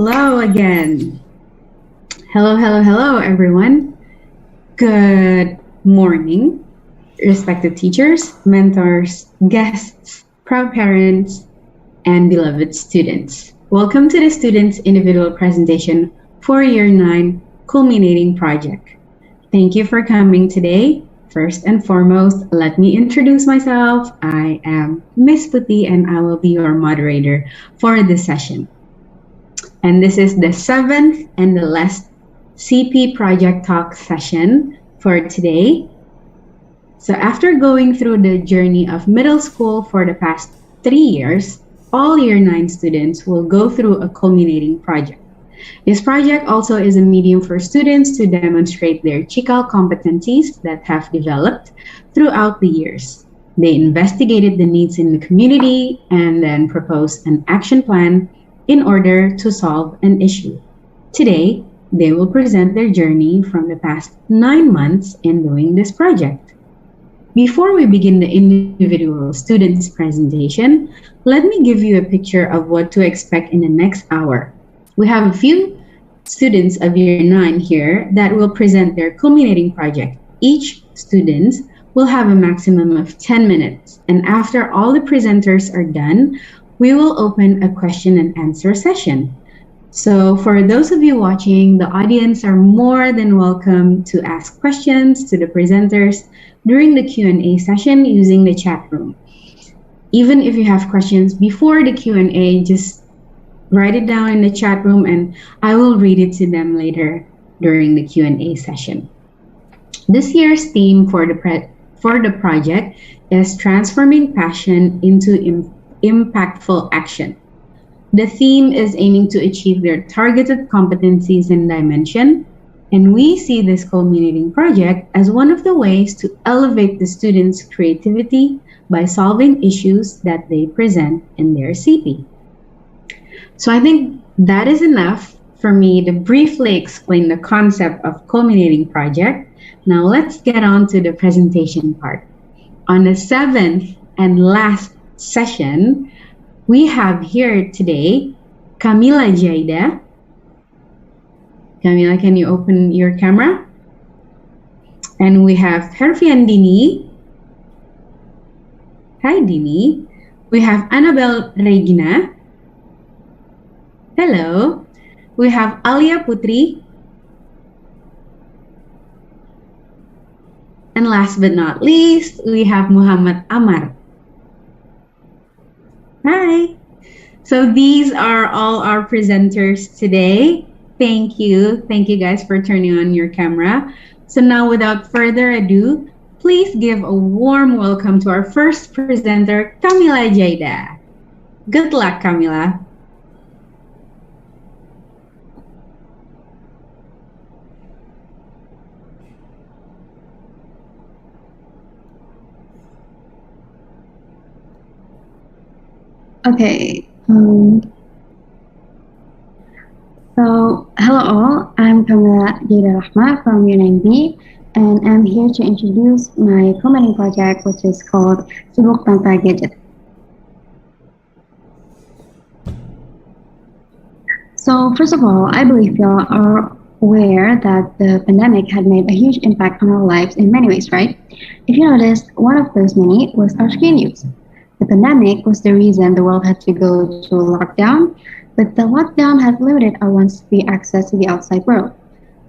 Hello again. Hello, everyone. Good morning, respected teachers, mentors, guests, proud parents, and beloved students. Welcome to the students' individual presentation for Year 9 Culminating Project. Thank you for coming today. First and foremost, let me introduce myself. I am Miss Putri and I will be your moderator for this session. And this is the 7th and the last CP Project Talk session for today. So after going through the journey of middle school for the past 3 years, all Year 9 students will go through a culminating project. This project also is a medium for students to demonstrate their Cikal competencies that have developed throughout the years. They investigated the needs in the community and then proposed an action plan in order to solve an issue. Today, they will present their journey from the past 9 months in doing this project. Before we begin the individual students' presentation, let me give you a picture of what to expect in the next hour. We have a few students of Year 9 here that will present their culminating project. Each student will have a maximum of 10 minutes. And after all the presenters are done, we will open a question and answer session. So for those of you watching, the audience are more than welcome to ask questions to the presenters during the Q&A session using the chat room. Even if you have questions before the Q&A, just write it down in the chat room and I will read it to them later during the Q&A session. This year's theme for the project is transforming passion into impactful action. The theme is aiming to achieve their targeted competencies and dimension, and we see this culminating project as one of the ways to elevate the students' creativity by solving issues that they present in their CP. So I think that is enough for me to briefly explain the concept of culminating project. Now let's get on to the presentation part. On the 7th and last session, we have here today Kamila Jaida. Kamila, can you open your camera? And we have Herfriandhyni. Hi, Dini. We have Annabelle Regina. Hello. We have Alya Putri. And last but not least, we have Muhammad Ammar. Hi. So these are all our presenters today. Thank you. Thank you guys for turning on your camera. So now without further ado, please give a warm welcome to our first presenter, Kamila Jaida. Good luck, Kamila. Okay, so hello all, I'm Kamila Jaida from U9B, and I'm here to introduce my culminating project, which is called Ebook tanpa gadget. So first of all, I believe you all are aware that the pandemic had made a huge impact on our lives in many ways, right? If you noticed, one of those many was our screen use. The pandemic was the reason the world had to go to a lockdown, but the lockdown had limited our once free access to the outside world.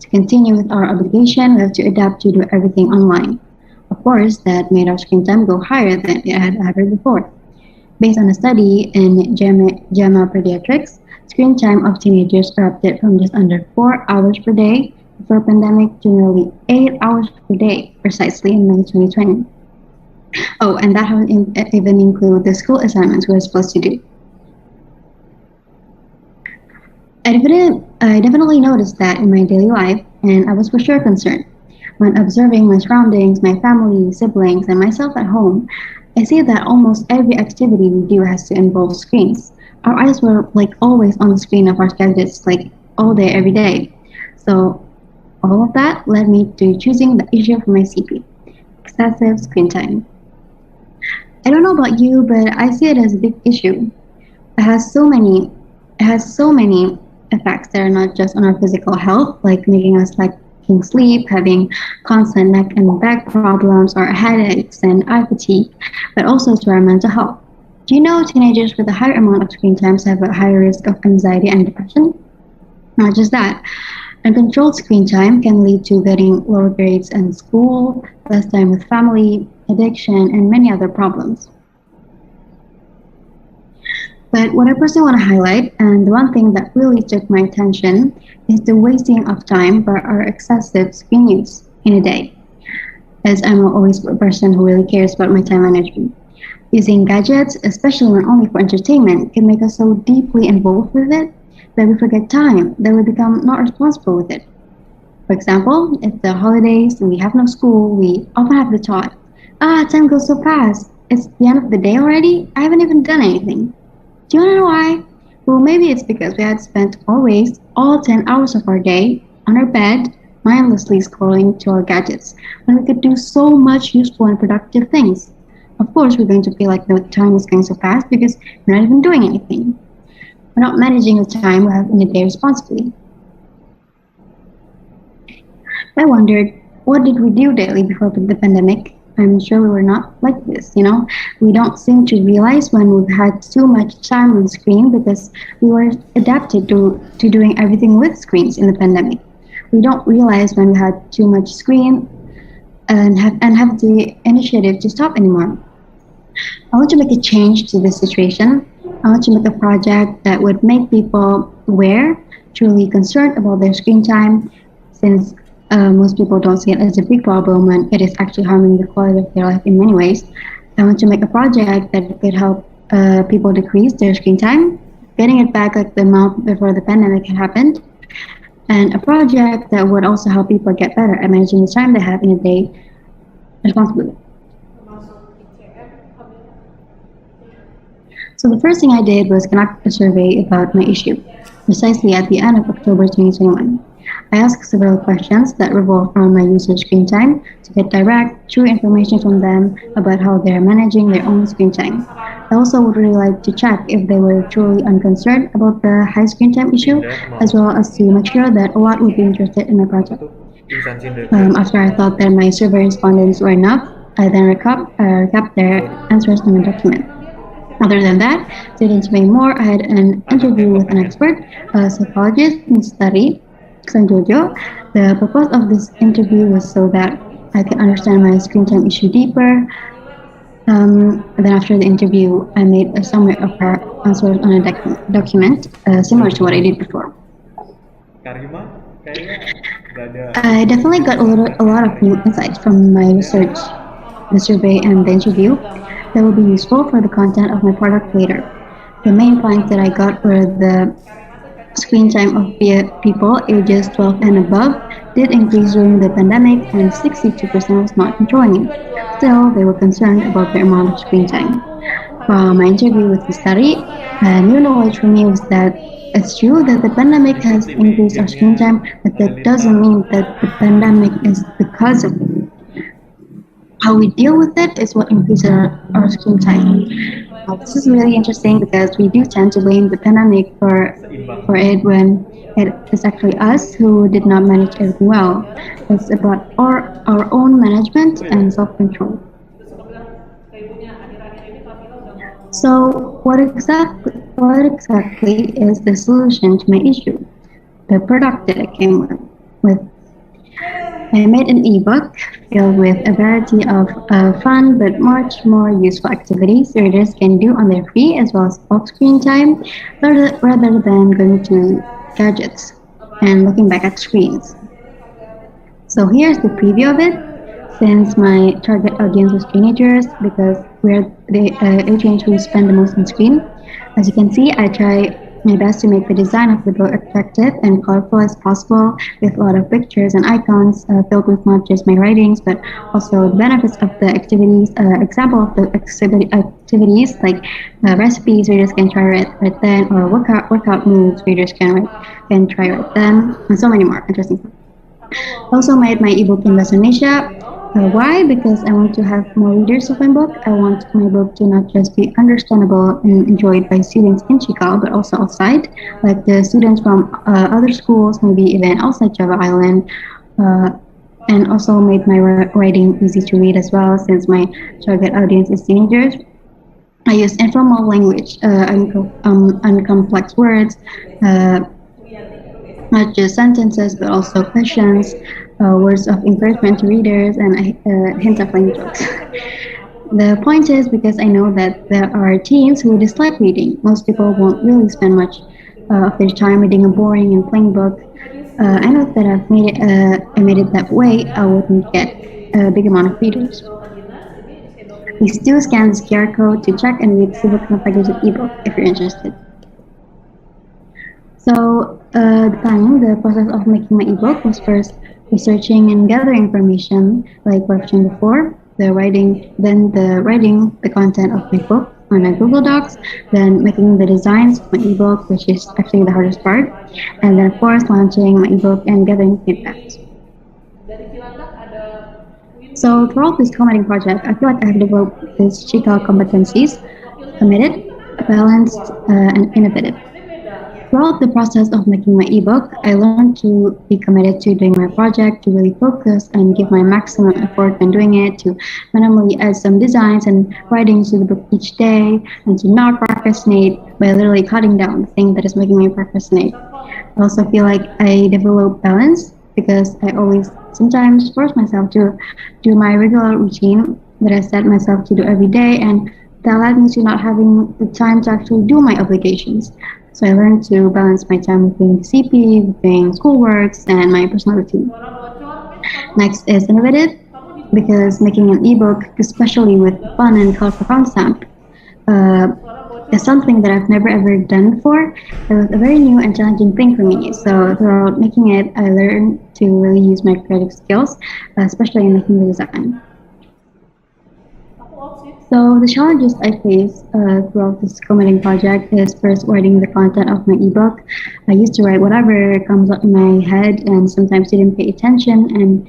To continue with our obligation, we have to adapt to do everything online. Of course, that made our screen time go higher than it had ever before. Based on a study in JAMA Pediatrics, screen time of teenagers erupted from just under 4 hours per day before pandemic to nearly 8 hours per day, precisely in May 2020. Oh, and that doesn't even include the school assignments we were supposed to do. I definitely noticed that in my daily life, and I was for sure concerned. When observing my surroundings, my family, siblings, and myself at home, I see that almost every activity we do has to involve screens. Our eyes were like always on the screen of our gadgets, like all day, every day. So all of that led me to choosing the issue for my CP, excessive screen time. I don't know about you, but I see it as a big issue. It has so many effects that are not just on our physical health, like making us lacking sleep, having constant neck and back problems, or headaches and eye fatigue, but also to our mental health. Do you know teenagers with a higher amount of screen times have a higher risk of anxiety and depression? Not just that, uncontrolled screen time can lead to getting lower grades in school, less time with family, addiction, and many other problems. But what I personally want to highlight, and the one thing that really took my attention, is the wasting of time by our excessive screen use in a day. As I'm always a person who really cares about my time management. Using gadgets, especially when only for entertainment, can make us so deeply involved with it that we forget time, that we become not responsible with it. For example, if the holidays and we have no school, we often have the thought, time goes so fast. It's the end of the day already? I haven't even done anything. Do you want to know why? Well, maybe it's because we had spent always all 10 hours of our day on our bed, mindlessly scrolling to our gadgets, when we could do so much useful and productive things. Of course, we're going to feel like the time is going so fast because we're not even doing anything. We're not managing the time we have in a day responsibly. I wondered, what did we do daily before the pandemic? I'm sure we were not like this, We don't seem to realize when we've had too much time on the screen because we were adapted to doing everything with screens in the pandemic. We don't realize when we had too much screen and have the initiative to stop anymore. I want to make a change to this situation. I want to make a project that would make people aware, truly concerned about their screen time, since most people don't see it as a big problem when it is actually harming the quality of their life in many ways. I want to make a project that could help people decrease their screen time, getting it back like the amount before the pandemic had happened, and a project that would also help people get better at managing the time they have in a day responsibly. So the first thing I did was conduct a survey about my issue, precisely at the end of October 2021. I asked several questions that revolve around my user screen time to get direct, true information from them about how they're managing their own screen time. I also would really like to check if they were truly unconcerned about the high screen time issue, as well as to make sure that a lot would be interested in my project. After I thought that my survey respondents were enough, I then recapped their answers in a document. Other than that, to explain more, I had an interview with an expert, a psychologist in study, Sanjojo. The purpose of this interview was so that I could understand my screen time issue deeper. Then after the interview, I made a summary of her answers on a document, similar to what I did before. I definitely got a lot of new insights from my research, the survey, and the interview that will be useful for the content of my product later. The main points that I got were the screen time of people ages 12 and above did increase during the pandemic, and 62% was not controlling it. Still, they were concerned about the amount of screen time. From my interview with the study, new knowledge for me was that it's true that the pandemic has increased our screen time, but that doesn't mean that the pandemic is because of it. How we deal with it is what increases our screen time. This is really interesting because we do tend to blame the pandemic for it when it is actually us who did not manage everything well. It's about our own management and self-control. So what exactly is the solution to my issue? The product that I came with. I made an ebook filled with a variety of fun but much more useful activities readers can do on their free as well as off screen time rather than going to gadgets and looking back at screens. So here's the preview of it. Since my target audience was teenagers, because we're the age range who spend the most on screen, as you can see, I try my best to make the design of the book attractive and colorful as possible, with a lot of pictures and icons filled with not just my writings, but also the benefits of the activities. Example of the activities like recipes readers can try right then, or workout moves readers can try right then, and so many more interesting things. I also made my ebook in Bahasa Indonesia Why? Because I want to have more readers of my book. I want my book to not just be understandable and enjoyed by students in Cikal, but also outside, like the students from other schools, maybe even outside Java Island, uh, and also made my writing easy to read as well, since my target audience is teenagers. I use informal language, uncomplex words, uh, not just sentences, but also questions, words of encouragement to readers, and hints of lame jokes. The point is because I know that there are teens who dislike reading. Most people won't really spend much of their time reading a boring and plain book. I know that I made it that way, I wouldn't get a big amount of readers. Please do scan this QR code to check and read Ebook Navigated ebook if you're interested. So the process of making my ebook was first researching and gathering information, like what I've shown before, the writing the content of my book on a Google Docs, then making the designs of my ebook, which is actually the hardest part, and then of course launching my ebook and gathering feedbacks. So throughout this comedy project, I feel like I have developed these Cikal competencies: committed, balanced, and innovative. Throughout the process of making my ebook, I learned to be committed to doing my project, to really focus and give my maximum effort when doing it, to minimally add some designs and writings to the book each day, and to not procrastinate by literally cutting down the thing that is making me procrastinate. I also feel like I develop balance because I always sometimes force myself to do my regular routine that I set myself to do every day, and that led me to not having the time to actually do my obligations. So I learned to balance my time between CP, between schoolworks, and my personal routine. Next is innovative, because making an ebook, especially with fun and colorful concept, uh, is something that I've never ever done before. It was a very new and challenging thing for me. So throughout making it, I learned to really use my creative skills, especially in making the design. So the challenges I face throughout this committing project is first writing the content of my ebook. I used to write whatever comes up in my head and sometimes didn't pay attention and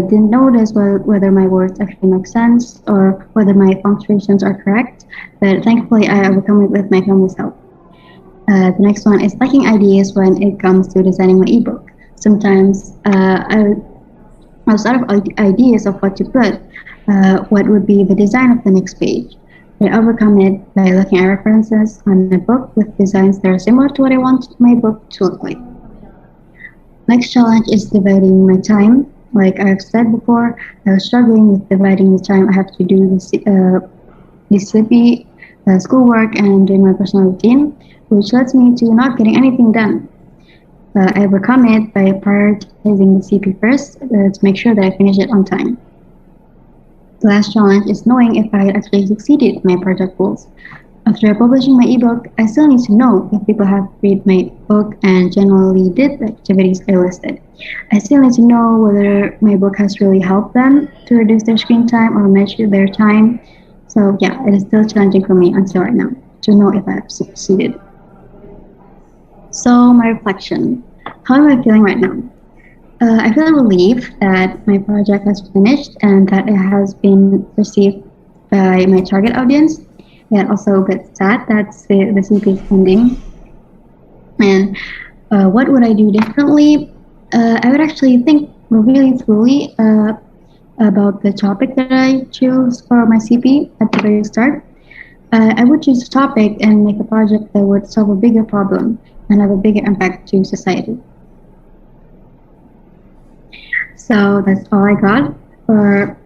didn't notice whether my words actually make sense or whether my punctuations are correct. But thankfully, I overcome it with my family's help. The next one is lacking ideas when it comes to designing my ebook. Sometimes I was out of ideas of what to put, what would be the design of the next page. I overcome it by looking at references on a book with designs that are similar to what I want my book to look like. Next challenge is dividing my time. Like I've said before, I was struggling with dividing the time I have to do this sleepy schoolwork and doing my personal routine, which leads me to not getting anything done. I overcome it by prioritizing the CP first to make sure that I finish it on time. The last challenge is knowing if I had actually succeeded in my project goals. After publishing my ebook, I still need to know if people have read my book and generally did the activities I listed. I still need to know whether my book has really helped them to reduce their screen time or manage their time. So yeah, it is still challenging for me until right now to know if I have succeeded. So my reflection, how am I feeling right now? I feel relieved that my project has finished and that it has been received by my target audience. And also a bit sad that the CP is ending. And what would I do differently? I would actually think really thoroughly about the topic that I chose for my CP at the very start. I would choose a topic and make a project that would solve a bigger problem and have a bigger impact to society. So that's all I got for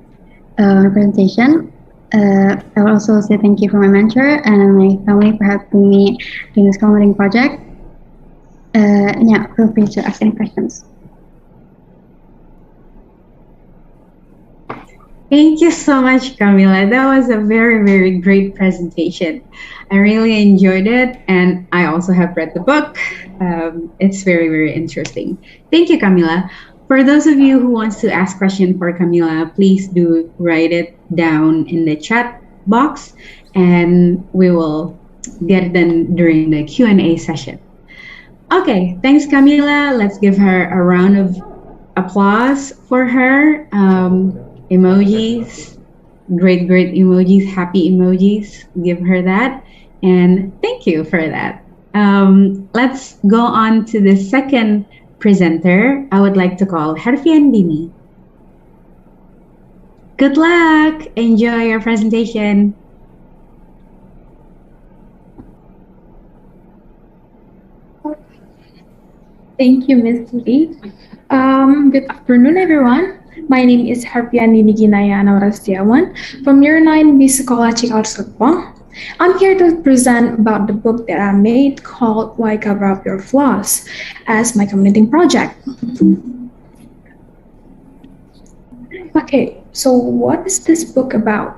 my presentation. I would also say thank you for my mentor and my family for helping me during this commenting project. And yeah, feel free to ask any questions. Thank you so much, Kamila. That was a very, very great presentation. I really enjoyed it, and I also have read the book. It's very, very interesting. Thank you, Kamila. For those of you who wants to ask question for Kamila, please do write it down in the chat box, and we will get it done during the Q&A session. Okay, thanks, Kamila. Let's give her a round of applause for her. emojis, great, great emojis, happy emojis. Give her that. And thank you for that. Let's go on to the second presenter. I would like to call Herfriandhyni. Good luck. Enjoy your presentation. Thank you, Ms. Lee. Good afternoon, everyone. My name is Herfriandhyni from Year 9 B Sekolah Cikal Serpong. I'm here to present about the book that I made called Why Cover Up Your Flaws as my communicating project. Okay, so what is this book about?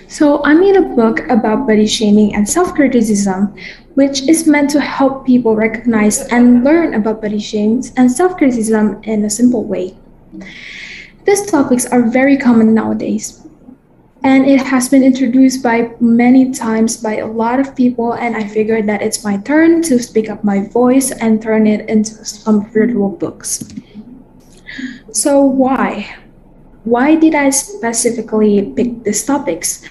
So I made a book about body shaming and self-criticism, which is meant to help people recognize and learn about body shame and self-criticism in a simple way. These topics are very common nowadays, and it has been introduced by many times by a lot of people, and I figured that it's my turn to speak up my voice and turn it into some virtual books. So why? Why did I specifically pick these topics?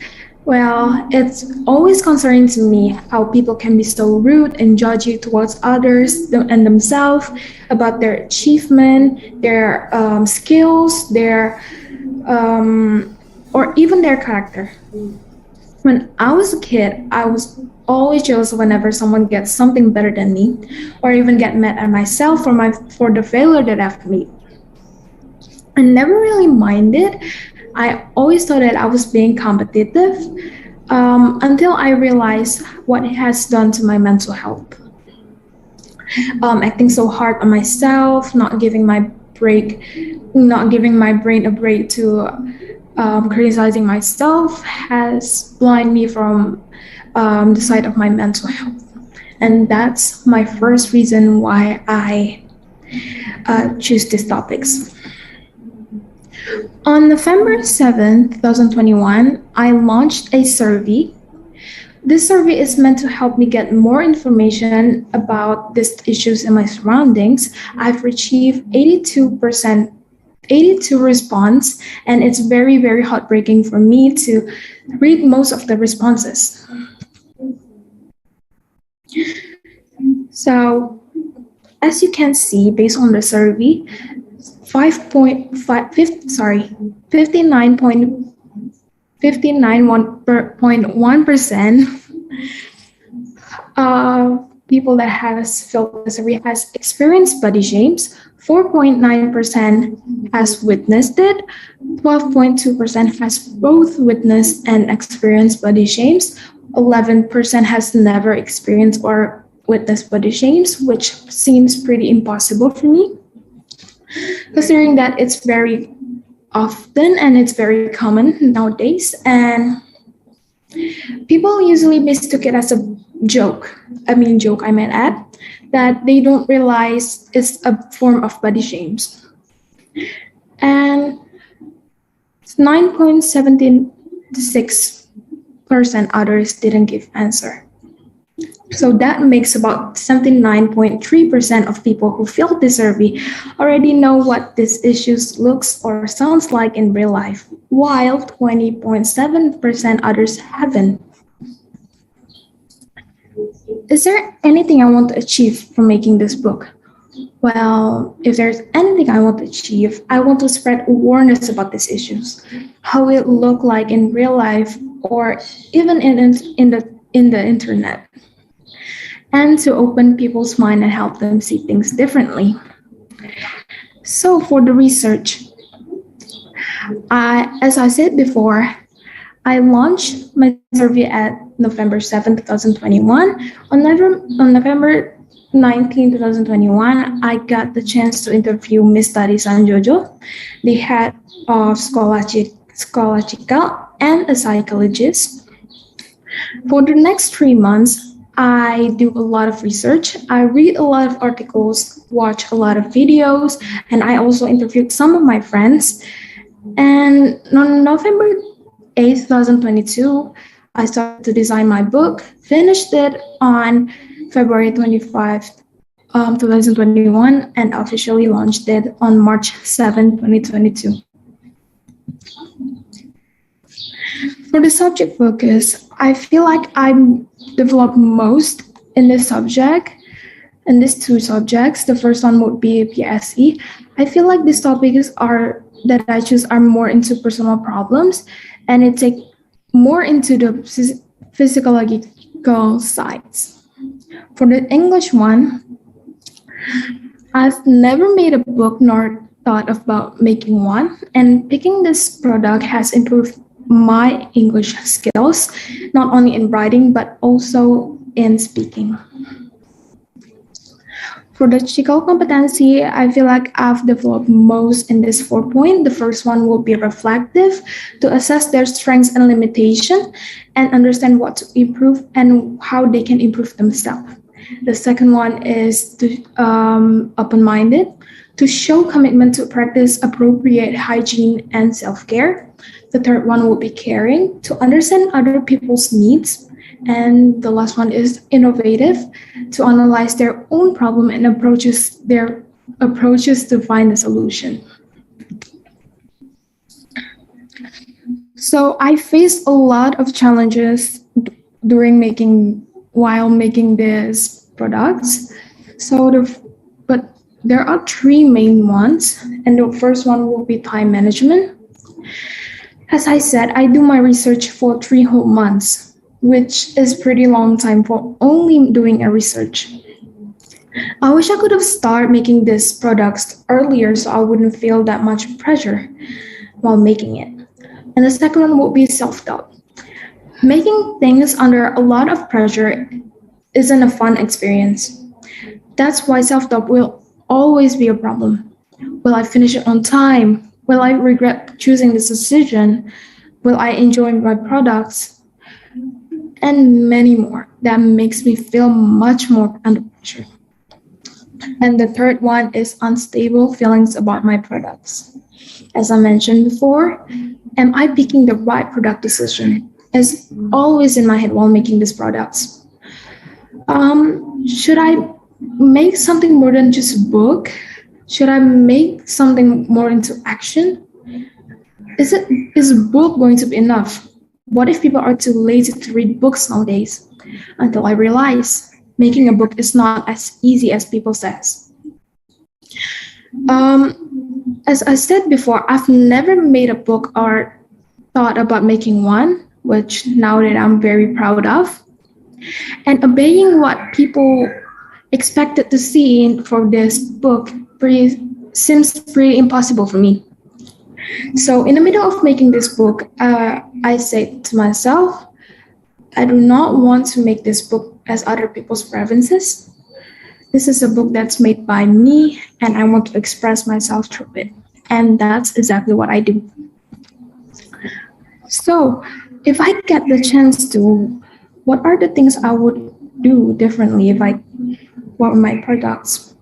Well, it's always concerning to me how people can be so rude and judgy towards others and themselves about their achievement, their skills, their or even their character. When I was a kid, I was always jealous whenever someone gets something better than me, or even get mad at myself for the failure that I've made. I never really minded. I always thought that I was being competitive until I realized what it has done to my mental health. Acting so hard on myself, not giving my brain a break to criticizing myself has blinded me from the side of my mental health. And that's my first reason why I choose these topics. On November 7th, 2021, I launched a survey. This survey is meant to help me get more information about these issues in my surroundings. I've received 82 response, and it's very, very heartbreaking for me to read most of the responses. So, as you can see, based on the survey, 59.1% people that has felt the survey has experienced body shames, 4.9% has witnessed it, 12.2% has both witnessed and experienced body shames, 11% has never experienced or witnessed body shames, which seems pretty impossible for me, considering that it's very often and it's very common nowadays, and people usually mistook it as a joke. I might add, that they don't realize it's a form of body shames. And 9.76% others didn't give answer. So that makes about 79.3% of people who filled this survey already know what these issues looks or sounds like in real life, while 20.7% others haven't. Is there anything I want to achieve from making this book? Well, if there's anything I want to achieve, I want to spread awareness about these issues, how it look like in real life or even in the internet, and to open people's mind and help them see things differently. So for the research, as I said before, I launched my survey at November 7, 2021. On November 19, 2021, I got the chance to interview Miss Tari Sanjojo, the head of Sekolah Cikal and a psychologist. For the next 3 months, I do a lot of research. I read a lot of articles, watch a lot of videos, and I also interviewed some of my friends. And on November 8th, 2022, I started to design my book, finished it on February 25th, 2021, and officially launched it on March 7, 2022. For the subject focus, I feel like I'm developed most in this subject, in these two subjects. The first one would be PSE. I feel like these topics are that I choose are more into personal problems, and it take more into the physiological sides. For the English one, I've never made a book nor thought about making one, and picking this product has improved my English skills, not only in writing but also in speaking. For the Cikal competency, I feel like I've developed most in this 4 point. The first one will be reflective, to assess their strengths and limitation and understand what to improve and how they can improve themselves. The second one is to open-minded, to show commitment to practice appropriate hygiene and self-care. The third one will be caring, to understand other people's needs. And the last one is innovative, to analyze their own problem and their approaches to find a solution. So I faced a lot of challenges while making these products. But there are three main ones, and the first one will be time management. As I said, I do my research for 3 whole months, which is pretty long time for only doing a research. I wish I could have started making these products earlier so I wouldn't feel that much pressure while making it. And the second one would be self-doubt. Making things under a lot of pressure isn't a fun experience. That's why self-doubt will always be a problem. Will I finish it on time? Will I regret choosing this decision? Will I enjoy my products? And many more. That makes me feel much more under pressure. And the third one is unstable feelings about my products. As I mentioned before, am I picking the right product decision? Is always in my head while making these products. Should I make something more than just a book? Should I make something more into action? Is a book going to be enough? What if people are too lazy to read books nowadays? Until I realize making a book is not as easy as people says. As I said before, I've never made a book or thought about making one, which now that I'm very proud of. And obeying what people expected to see for this book seems pretty impossible for me. So in the middle of making this book, I said to myself, I do not want to make this book as other people's preferences. This is a book that's made by me, and I want to express myself through it. And that's exactly what I do. So if I get the chance to, what are the things I would do differently if I were my products?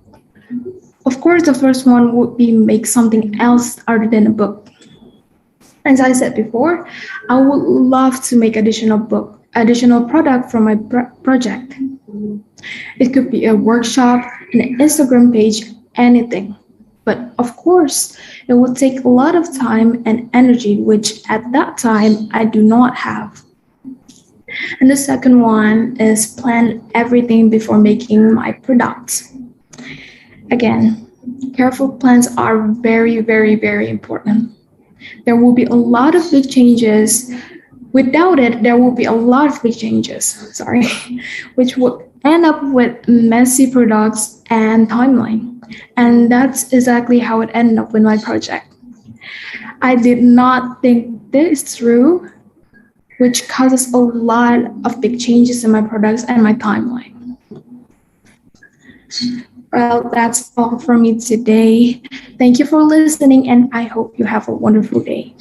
Of course, the first one would be make something else other than a book. As I said before, I would love to make additional product from my project. It could be a workshop, an Instagram page, anything. But of course, it would take a lot of time and energy, which at that time I do not have. And the second one is plan everything before making my products. Again, careful plans are very, very, very important. There will be a lot of big changes. Without it, there will be a lot of big changes, which would end up with messy products and timeline. And that's exactly how it ended up with my project. I did not think this through, which causes a lot of big changes in my products and my timeline. Well, that's all for me today. Thank you for listening, and I hope you have a wonderful day.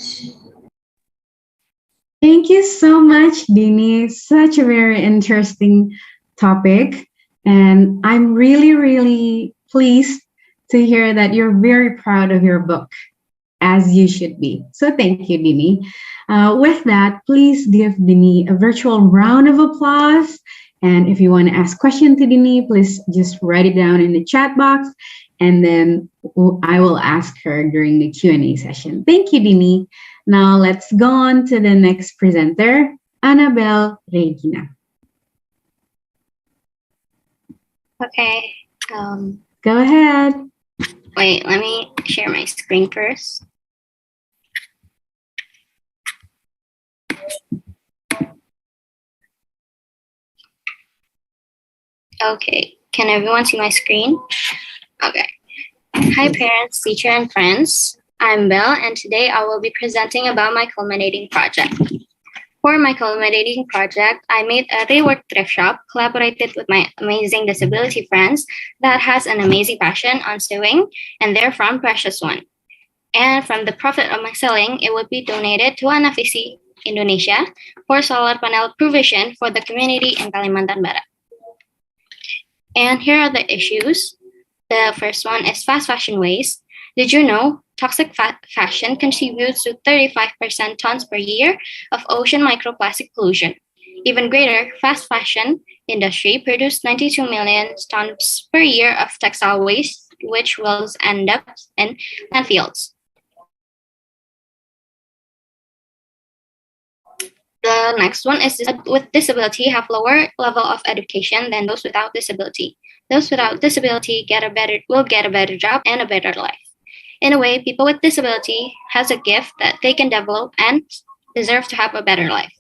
Thank you so much, Dini. Such a very interesting topic. And I'm really, really pleased to hear that you're very proud of your book, as you should be. So thank you, Dini. With that, please give Dini a virtual round of applause. And if you want to ask questions to Dini, please just write it down in the chat box, and then I will ask her during the Q&A session. Thank you, Dini. Now let's go on to the next presenter, Annabelle Regina. Okay. Go ahead. Wait, let me share my screen first. Okay, can everyone see my screen? Okay. Hi parents, teacher, and friends. I'm Belle, and today I will be presenting about my culminating project. For my culminating project, I made a rework thrift shop, collaborated with my amazing disability friends that has an amazing passion on sewing, and they're from Precious One. And from the profit of my selling, it would be donated to Herfriandhyni Indonesia for solar panel provision for the community in Kalimantan Barat. And here are the issues. The first one is fast fashion waste. Did you know toxic fashion contributes to 35% tons per year of ocean microplastic pollution? Even greater, fast fashion industry produced 92 million tons per year of textile waste, which will end up in landfills. The next one is with disability have lower level of education than those without disability. Those without disability will get a better job and a better life. In a way, people with disability has a gift that they can develop and deserve to have a better life.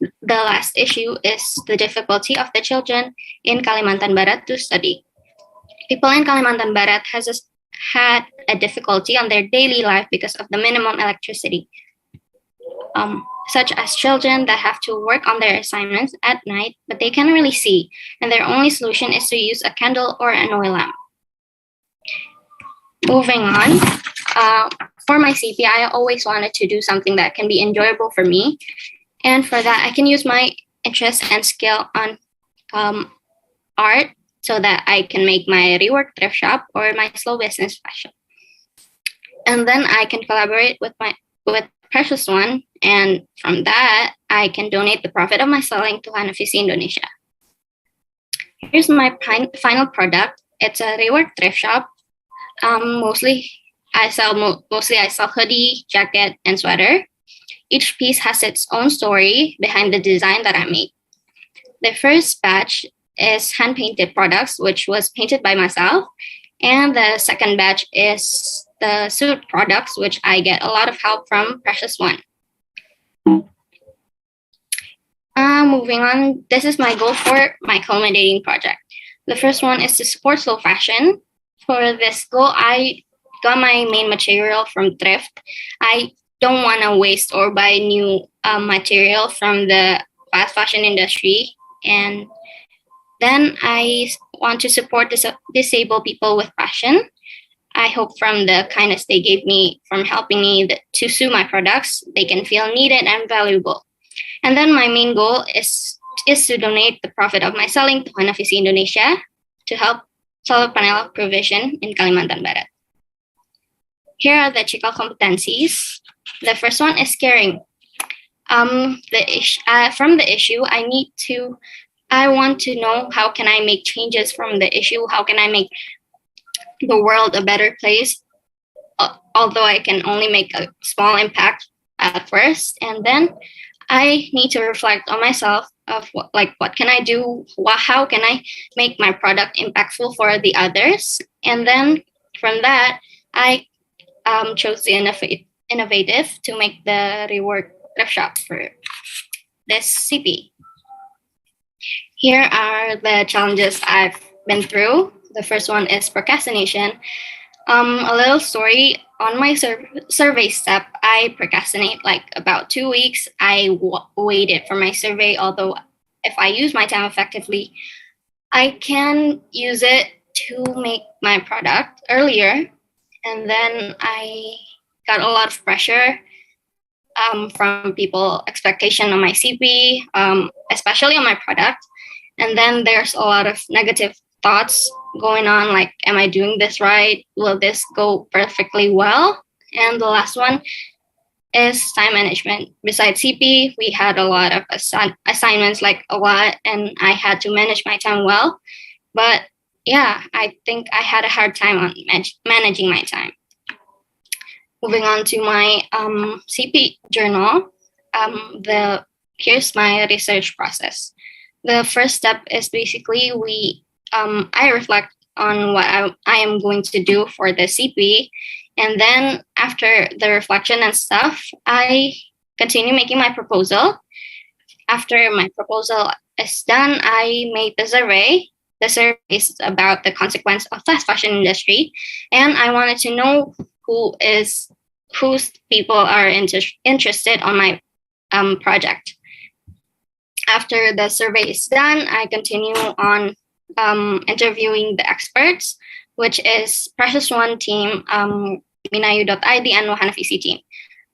The last issue is the difficulty of the children in Kalimantan Barat to study. People in Kalimantan Barat had a difficulty on their daily life because of the minimum electricity. Such as children that have to work on their assignments at night, but they can't really see, and their only solution is to use a candle or an oil lamp. Moving on, for my CP, I always wanted to do something that can be enjoyable for me, and for that, I can use my interest and skill on art so that I can make my rework thrift shop or my slow business fashion. And then I can collaborate with Precious One, and from that, I can donate the profit of my selling to Herfriandhyni Indonesia. Here's my final product. It's a rework thrift shop. Mostly I sell hoodie, jacket, and sweater. Each piece has its own story behind the design that I made. The first batch is hand-painted products, which was painted by myself. And the second batch is the suit products, which I get a lot of help from Precious One. Moving on, this is my goal for my culminating project. The first one is to support slow fashion. For this goal, I got my main material from thrift. I don't want to waste or buy new material from the fast fashion industry. And then I want to support disabled people with passion. I hope from the kindness they gave me from helping me to sew my products, they can feel needed and valuable. And then my main goal is to donate the profit of my selling to Herfriandhyni Indonesia to help solar panel provision in Kalimantan Barat. Here are the Cikal competencies. The first one is caring. From the issue, I want to know how can I make changes from the issue? How can I make the world a better place? Although I can only make a small impact at first, and then I need to reflect on myself of what can I do? How can I make my product impactful for the others? And then from that, I chose the innovative to make the rework thrift shop for this CP. Here are the challenges I've been through. The first one is procrastination. A little story on my survey step, I procrastinate like about 2 weeks. I waited for my survey, although if I use my time effectively, I can use it to make my product earlier. And then I got a lot of pressure from people expectation on my CP, especially on my product. And then there's a lot of negative thoughts going on, like, am I doing this right? Will this go perfectly well? And the last one is time management. Besides CP, we had a lot of assignments, like a lot, and I had to manage my time well. But yeah, I think I had a hard time on managing my time. moving on to my CP journal, here's my research process. The first step is basically I reflect on what I am going to do for the CP, and then after the reflection and stuff, I continue making my proposal. After my proposal is done, I made the survey. The survey is about the consequence of fast fashion industry, and I wanted to know whose people are interested on my project. After the survey is done, I continue on interviewing the experts, which is Precious One team, Minayu.id, and Wahana VC team.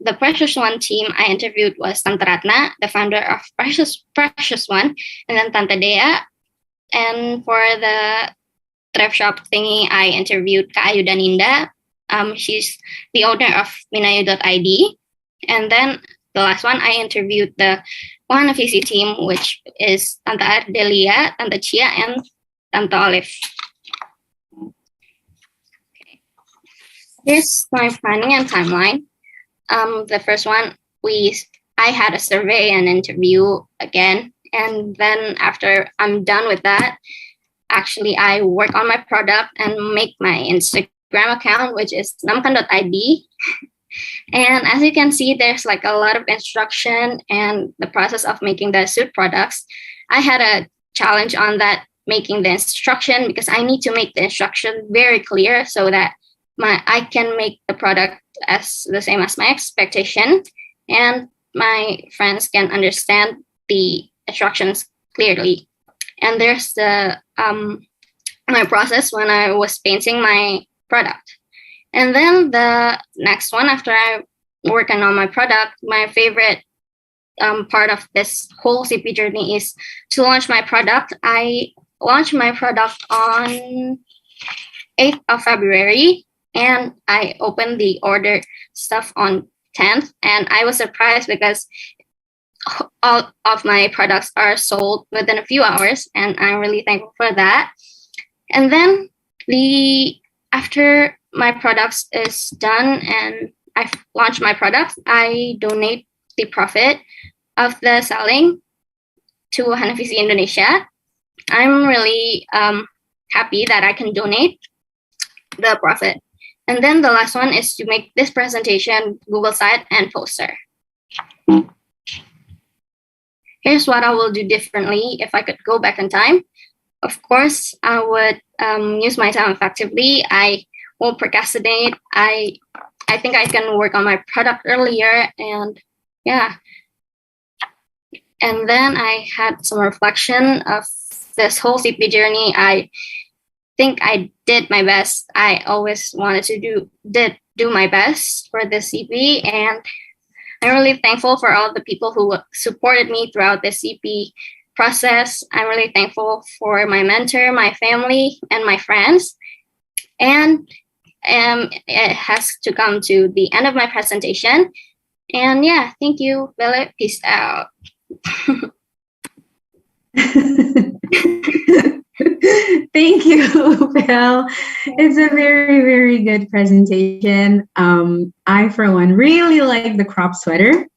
The Precious One team I interviewed was Tante Ratna, the founder of Precious One, and then Tante Dea. And for the thrift shop thingy, I interviewed Kak Ayu Daninda. She's the owner of Minayu.id. And then the last one, I interviewed the Wahana VC team, which is Tante Ardelia, Tante Chia, and Tante Olive. Here's my planning and timeline. The first one, I had a survey and interview again. And then after I'm done with that, actually I work on my product and make my Instagram account, which is namkan.id. And as you can see, there's like a lot of instruction and the process of making the suit products. I had a challenge on that, making the instruction, because I need to make the instruction very clear so that I can make the product as the same as my expectation, and my friends can understand the instructions clearly. And there's the my process when I was painting my product. And then the next one, after I working on my product, my favorite part of this whole CP journey is to launch my product. I launched my product on 8th of February, and I opened the order stuff on 10th, and I was surprised because all of my products are sold within a few hours, and I'm really thankful for that. And then after my products is done and I've launched my product, I donate the profit of the selling to Wahana VC Indonesia. I'm really happy that I can donate the profit. And then the last one is to make this presentation, Google site, and poster. Here's what I will do differently if I could go back in time. Of course, I would use my time effectively. I won't procrastinate. I think I can work on my product earlier, and yeah. And then I had some reflection of this whole CP journey. I think I did my best. I always wanted to do my best for the CP, and I'm really thankful for all the people who supported me throughout the CP process. I'm really thankful for my mentor, my family, and my friends. And it has to come to the end of my presentation. And yeah, thank you, Bella. Peace out. Thank you, Belle. It's a very, very good presentation. I, for one, really like the crop sweater.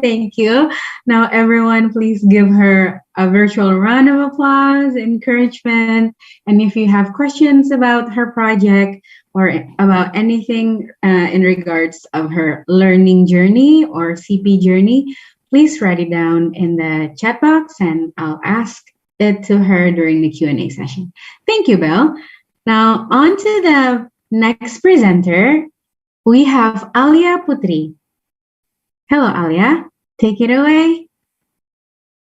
Thank you. Now, everyone, please give her a virtual round of applause, encouragement. And if you have questions about her project or about anything in regards of her learning journey or CP journey, please write it down in the chat box and I'll ask it to her during the Q&A session. Thank you, Belle. Now, on to the next presenter. We have Alya Putri. Hello, Alya. Take it away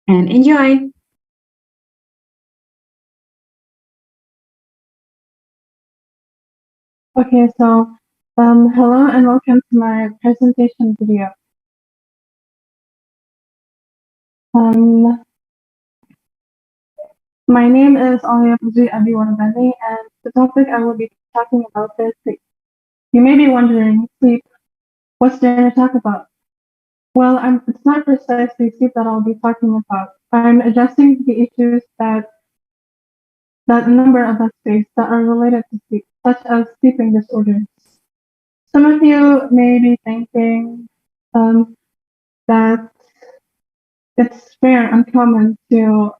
and enjoy. Okay, so hello and welcome to my presentation video. My name is Alya Putri, and the topic I will be talking about is sleep. You may be wondering, sleep, what's there to talk about? Well, it's not precisely sleep that I'll be talking about. I'm addressing the issues that a number of us face that are related to sleep, such as sleeping disorders. Some of you may be thinking that it's rare, uncommon to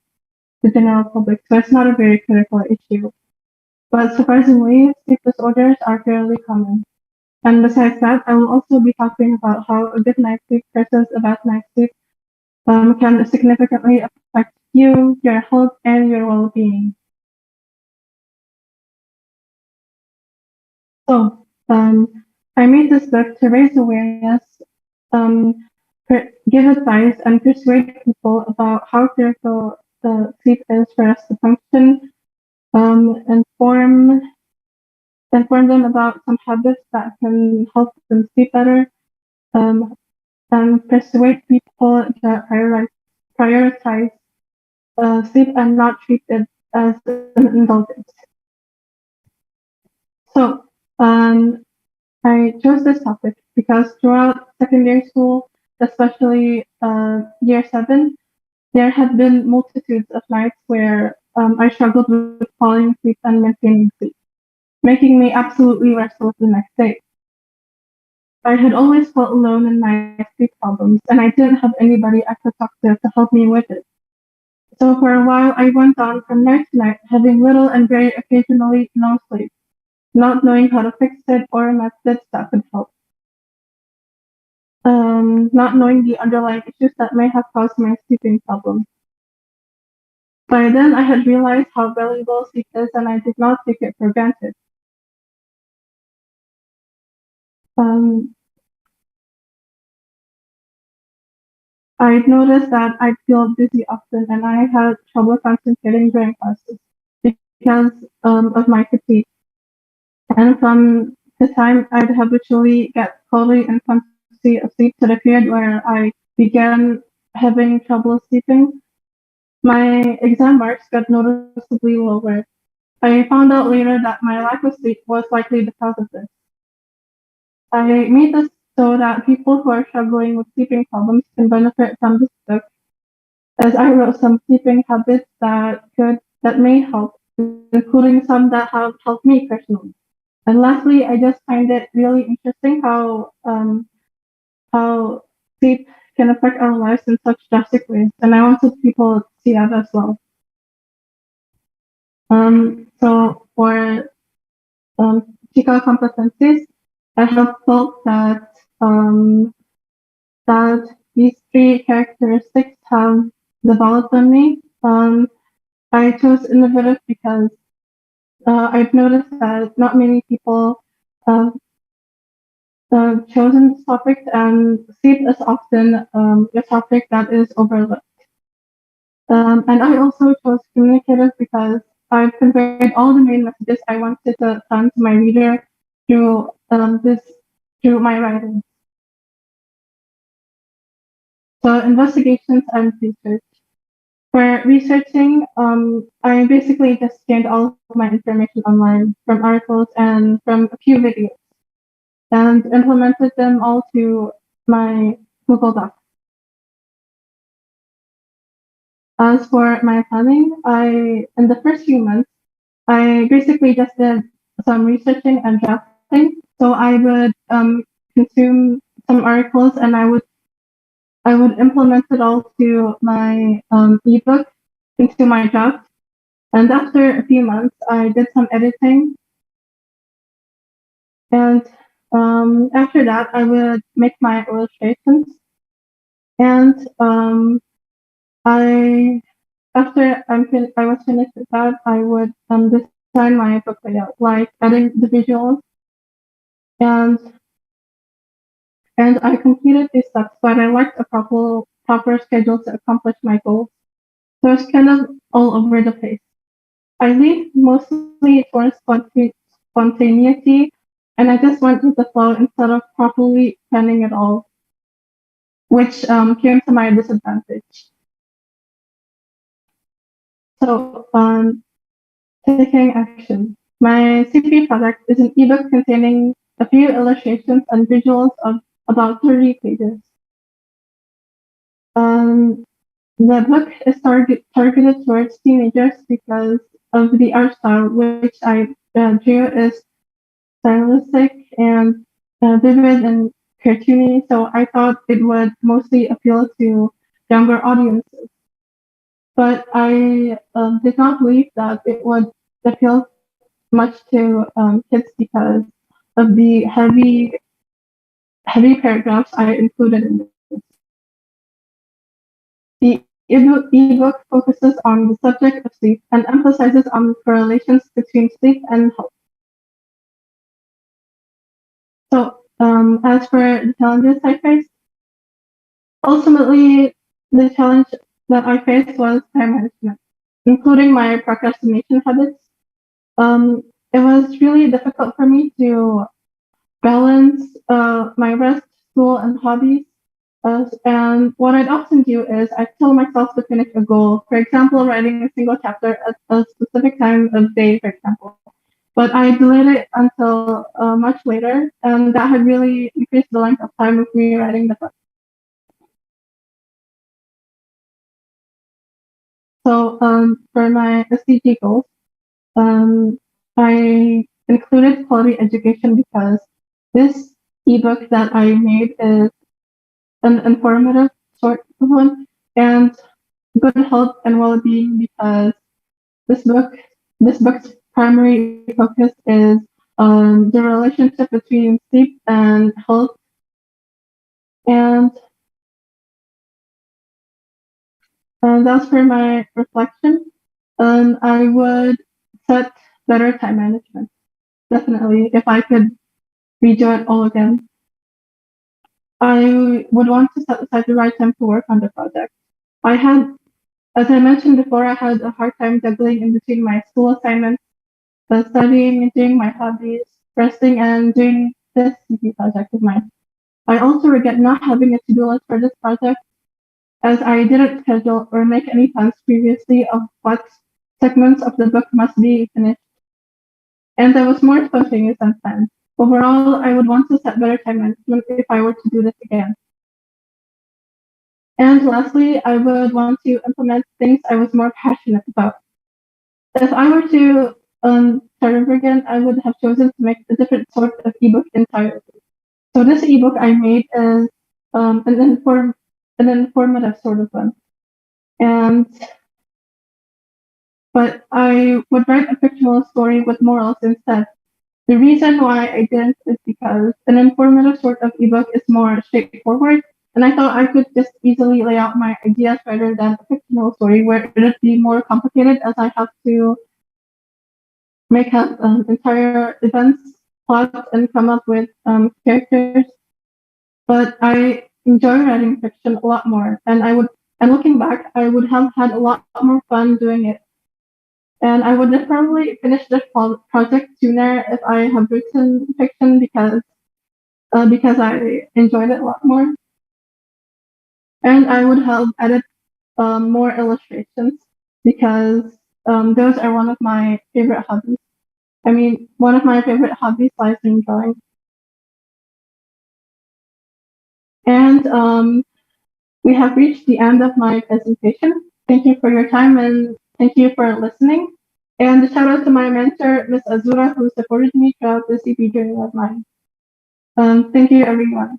the general public, so it's not a very critical issue. But surprisingly, sleep disorders are fairly common. And besides that, I will also be talking about how a good night's sleep versus a bad night's sleep can significantly affect you, your health, and your well-being. So, I made this book to raise awareness, give advice, and persuade people about how critical sleep is for us to function, inform them about some habits that can help them sleep better, um, and persuade people to prioritize sleep and not treat it as an indulgence. So, I chose this topic because throughout secondary school, especially year 7, there had been multitudes of nights where I struggled with falling asleep and maintaining sleep, making me absolutely restless the next day. I had always felt alone in my sleep problems, and I didn't have anybody I could talk to help me with it. So for a while, I went on from night to night, having little and very occasionally no sleep, not knowing how to fix it or methods that could help. Not knowing the underlying issues that may have caused my sleeping problem. By then, I had realized how valuable sleep is, and I did not take it for granted. Um, I'd noticed that I'd feel dizzy often, and I had trouble concentrating during classes because of my fatigue. And from the time I'd habitually get fully and consciously asleep to the period where I began having trouble sleeping, my exam marks got noticeably lower. I found out later that my lack of sleep was likely the cause of this. I made this so that people who are struggling with sleeping problems can benefit from this book, as I wrote some sleeping habits that may help, including some that have helped me personally. And lastly, I just find it really interesting how sleep can affect our lives in such drastic ways, and I wanted people to see that as well. So for Cikal Competencies, I have felt that these 3 characteristics have developed on me. I chose innovative because I've noticed that not many people have chosen this topic, and sleep is often a topic that is overlooked. And I also chose communicative because I've conveyed all the main messages I wanted to send to my reader through through my writing. So investigations and research. For researching, I basically just scanned all of my information online from articles and from a few videos and implemented them all to my Google Doc. As for my planning, in the first few months, I basically just did some researching and drafting. So I would consume some articles and I would implement it all to my ebook into my draft. And after a few months, I did some editing. And after that, I would make my illustrations. And I after I was finished with that, I would design my book layout, like adding the visuals, and I completed these steps, but I lacked a proper schedule to accomplish my goals. So it's kind of all over the place. I lean mostly towards spontaneity, and I just went with the flow instead of properly planning it all, which came to my disadvantage. So, taking action. My CP product is an ebook containing a few illustrations and visuals of about 30 pages. The book is targeted towards teenagers because of the art style, which I drew is stylistic and vivid and cartoony, so I thought it would mostly appeal to younger audiences. But I did not believe that it would appeal much to kids because of the heavy paragraphs I included in this. The ebook focuses on the subject of sleep and emphasizes on correlations between sleep and health. So, as for the challenges I faced, ultimately, the challenge that I faced was time management, including my procrastination habits. It was really difficult for me to balance my rest, school, and hobbies. And what I'd often do is I tell myself to finish a goal. For example, writing a single chapter at a specific time of day, for example. But I delayed it until much later, and that had really increased the length of time of me writing the book. So for my SDG goals, I included quality education because this ebook that I made is an informative sort of one, and good health and well-being because this book's primary focus is the relationship between sleep and health, and that's for my reflection. I would set better time management, definitely, if I could redo it all again. I would want to set aside the right time to work on the project. I had, as I mentioned before, I had a hard time juggling in between my school assignments, studying and doing my hobbies, resting, and doing this CP project of mine. I also regret not having a to-do list for this project, as I didn't schedule or make any plans previously of what segments of the book must be finished, and I was more spontaneous than planned. Overall, I would want to set better time management if I were to do this again. And lastly, I would want to implement things I was more passionate about. If I were to start over again, I would have chosen to make a different sort of ebook entirely. So this ebook I made is an informative sort of one. But I would write a fictional story with morals instead. The reason why I didn't is because an informative sort of ebook is more straightforward, and I thought I could just easily lay out my ideas rather than a fictional story where it would be more complicated as I have to make up entire events, plots, and come up with characters. But I enjoy writing fiction a lot more, and looking back, I would have had a lot more fun doing it. And I would have probably finished this project sooner if I have written fiction because I enjoyed it a lot more. And I would have added more illustrations because those are one of my favorite hobbies. I mean, one of my favorite hobbies lies in drawing. And we have reached the end of my presentation. Thank you for your time and thank you for listening. And a shout out to my mentor, Ms. Azura, who supported me throughout the CP journey of mine. Thank you, everyone.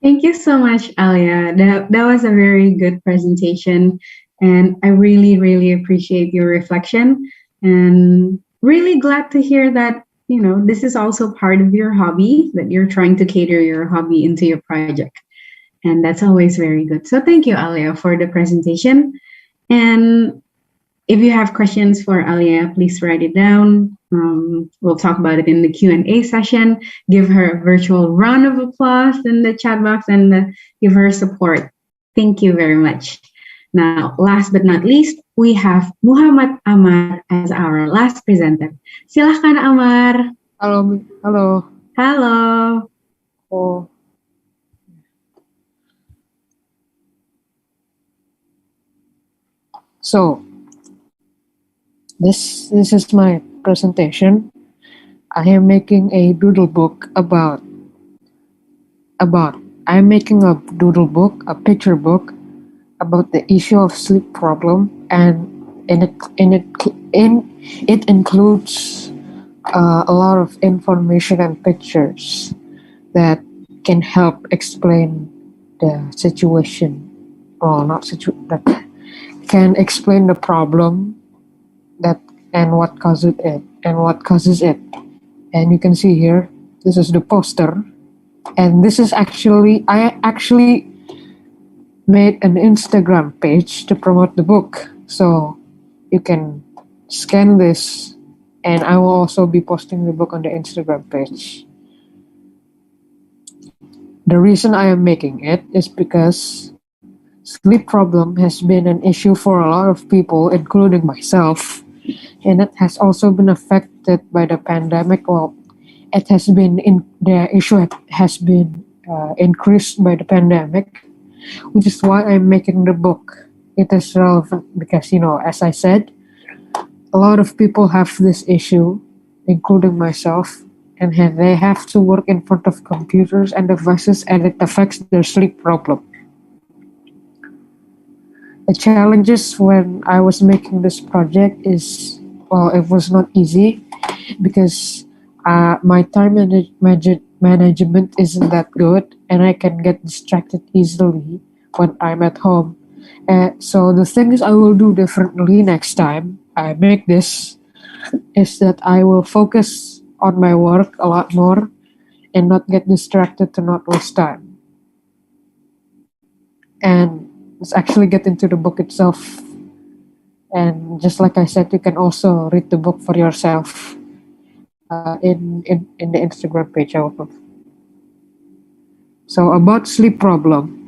Thank you so much, Alya. That was a very good presentation. And I really, really appreciate your reflection. And really glad to hear that, this is also part of your hobby, that you're trying to cater your hobby into your project. And that's always very good. So thank you, Alya, for the presentation. And if you have questions for Alya, please write it down. We'll talk about it in the Q&A session. Give her a virtual round of applause in the chat box and give her support. Thank you very much. Now, last but not least, we have Muhammad Ammar as our last presenter. Silahkan, Ammar. Halo. Halo. Oh. So, this is my presentation. I am making a doodle book I'm making a doodle book, a picture book about the issue of sleep problem, and it includes a lot of information and pictures that can help explain the situation, or not that can explain the problem that and what causes it. And you can see here, this is the poster, and this is I actually made an Instagram page to promote the book, so you can scan this, and I will also be posting the book on the Instagram page. The reason I am making it is because sleep problem has been an issue for a lot of people, including myself, and it has also been affected by the pandemic. Well, the issue has been increased by the pandemic, which is why I'm making the book. It is relevant because, as I said, a lot of people have this issue, including myself, and they have to work in front of computers and devices, and it affects their sleep problem. The challenges when I was making this project is, well, it was not easy because my time management isn't that good, and I can get distracted easily when I'm at home. So the things I will do differently next time I make this is that I will focus on my work a lot more and not get distracted to not waste time. And let's actually get into the book itself. And just like I said, you can also read the book for yourself in the Instagram page I will put. So about sleep problem.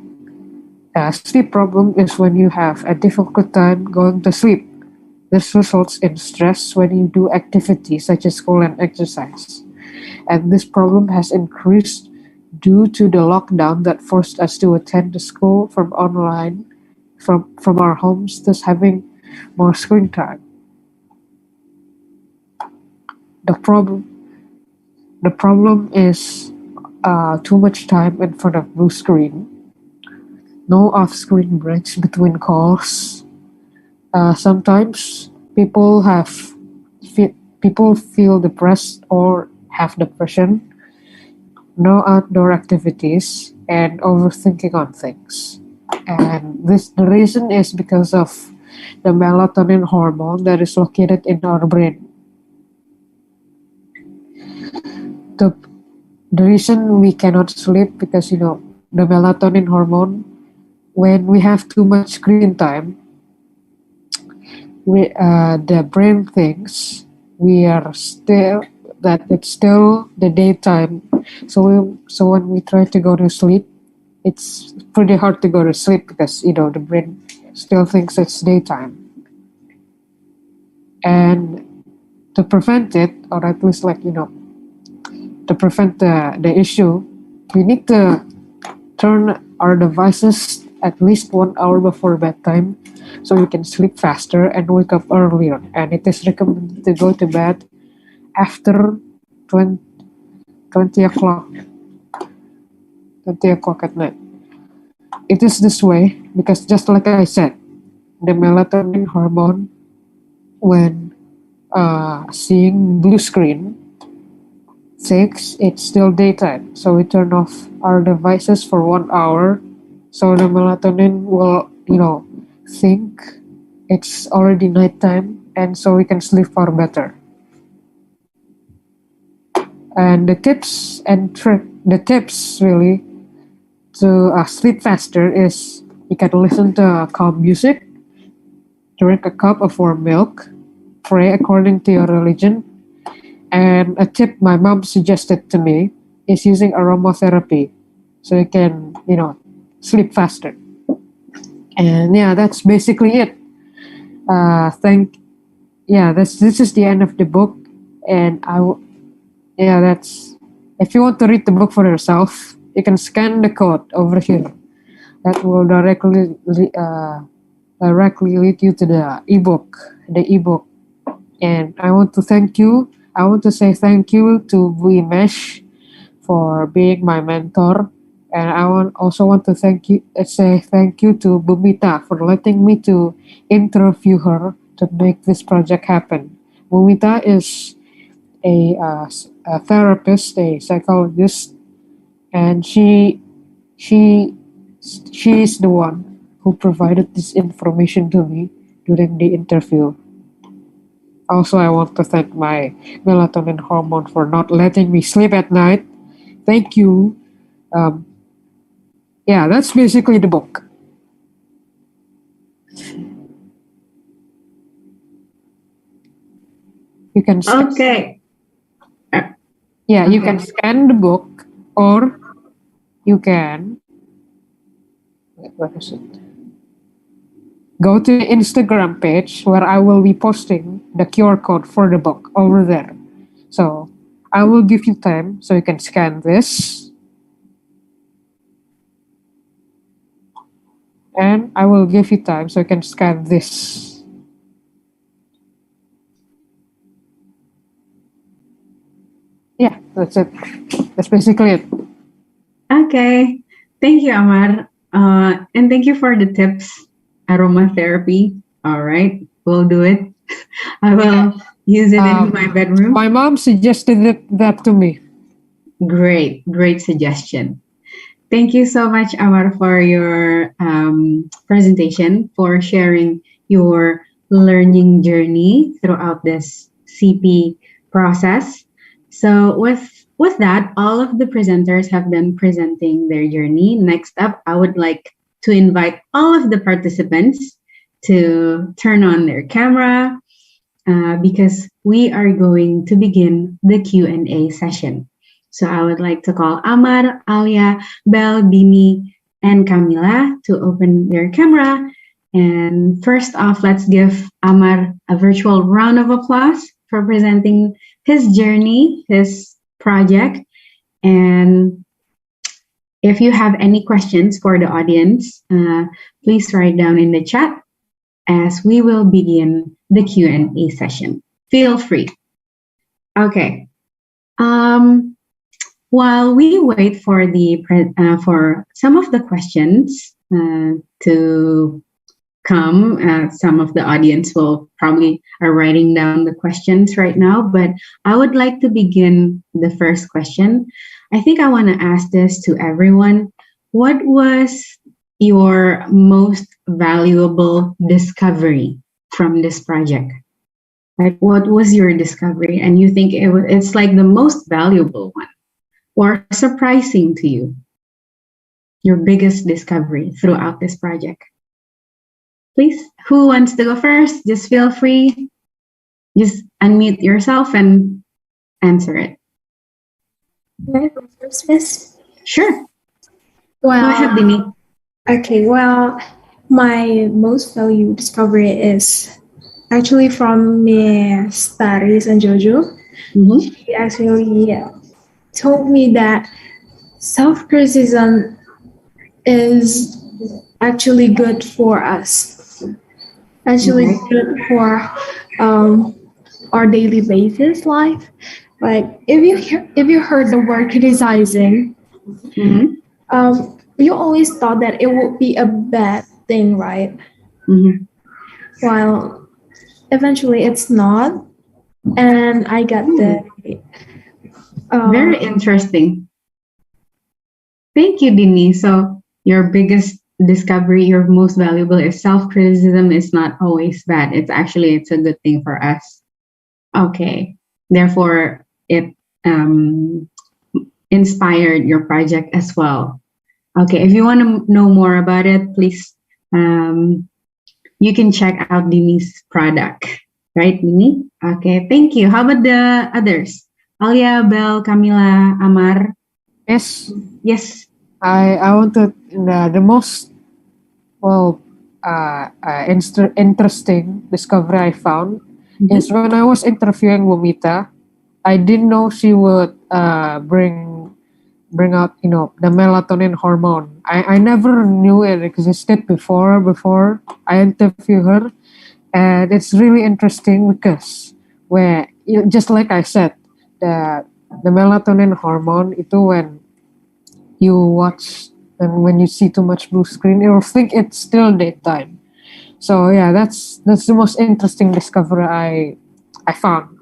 Sleep problem is when you have a difficult time going to sleep. This results in stress when you do activities such as school and exercise. And this problem has increased due to the lockdown that forced us to attend the school from online, from our homes, thus having more screen time. The problem is too much time in front of blue screen, no off-screen breaks between calls. Sometimes people feel depressed or have depression, no outdoor activities, and overthinking on things. And the reason is because of the melatonin hormone that is located in our brain. The reason we cannot sleep because the melatonin hormone, when we have too much screen time, the brain thinks that it's still the daytime. So when we try to go to sleep, it's pretty hard to go to sleep because the brain still thinks it's daytime. And to prevent it, or at least to prevent the issue, we need to turn our devices at least 1 hour before bedtime so we can sleep faster and wake up earlier. And it is recommended to go to bed after 20 o'clock at night. It is this way because, just like I said, the melatonin hormone, when seeing blue screen, thinks it's still daytime. So we turn off our devices for 1 hour, so the melatonin will think it's already nighttime, and so we can sleep far better. And the tips really to sleep faster is you can listen to calm music, drink a cup of warm milk, pray according to your religion. And a tip my mom suggested to me is using aromatherapy so you can sleep faster. And that's basically it. This is the end of the book, and that's, if you want to read the book for yourself, you can scan the code over here. That will directly lead you to the ebook. And I want to say thank you to Mesh for being my mentor. And I also want to say thank you to Bumita for letting me to interview her to make this project happen. Bumita is a therapist, a psychologist, and she is the one who provided this information to me during the interview. Also, I want to thank my melatonin hormone for not letting me sleep at night. Thank you. Um, yeah, that's basically the book. You can Okay. you can scan the book, or you can what is it? Go to the Instagram page where I will be posting the QR code for the book over there. So I will give you time so you can scan this, and I will give you time so you can scan this. Yeah, that's it. That's basically it. Okay. Thank you, Ammar. And thank you for the tips. Aromatherapy. All right. We'll do it. I will use it in my bedroom. My mom suggested that to me. Great. Great suggestion. Thank you so much, Ammar, for your presentation, for sharing your learning journey throughout this CP process. So with that, all of the presenters have been presenting their journey. Next up, I would like to invite all of the participants to turn on their camera because we are going to begin the Q&A session. So I would like to call Ammar, Alya, Belle, Dini, and Kamila to open their camera. And first off, let's give Ammar a virtual round of applause for presenting his journey, his project. And if you have any questions for the audience, please write down in the chat as we will begin the Q&A session. Feel free. Okay. While we wait for for some of the questions to come, some of the audience will probably are writing down the questions right now, but I would like to begin the first question. I think I want to ask this to everyone. What was your most valuable discovery from this project? Like, what was your discovery? And you think it's like the most valuable one or surprising to you? Your biggest discovery throughout this project? Please, who wants to go first? Just feel free. Just unmute yourself and answer it. Can I go first, Miss? Sure. Well, Go ahead, Dini. Okay, well, my most valued discovery is actually from Miss Taris and Jojo. Mm-hmm. She actually told me that self-criticism is actually good for us. Actually good for our daily basis life. Like if you heard the word criticizing, you always thought that it would be a bad thing, right? Mm-hmm. While eventually it's not, and I got the very interesting. Thank you, Dini. So your biggest discovery, your most valuable, is self-criticism is not always bad. It's a good thing for us. Okay. Therefore, it inspired your project as well. Okay. If you want to know more about it, please, you can check out Dini's product. Right, Dini? Okay. Thank you. How about the others? Alya, Belle, Kamila, Ammar? Yes. Yes. I wanted the most interesting discovery I found is when I was interviewing Wumita. I didn't know she would bring out the melatonin hormone. I never knew it existed before I interview her, and it's really interesting because just like I said, the melatonin hormone itu when you watch and when you see too much blue screen, you'll think it's still daytime. So yeah, that's the most interesting discovery I found.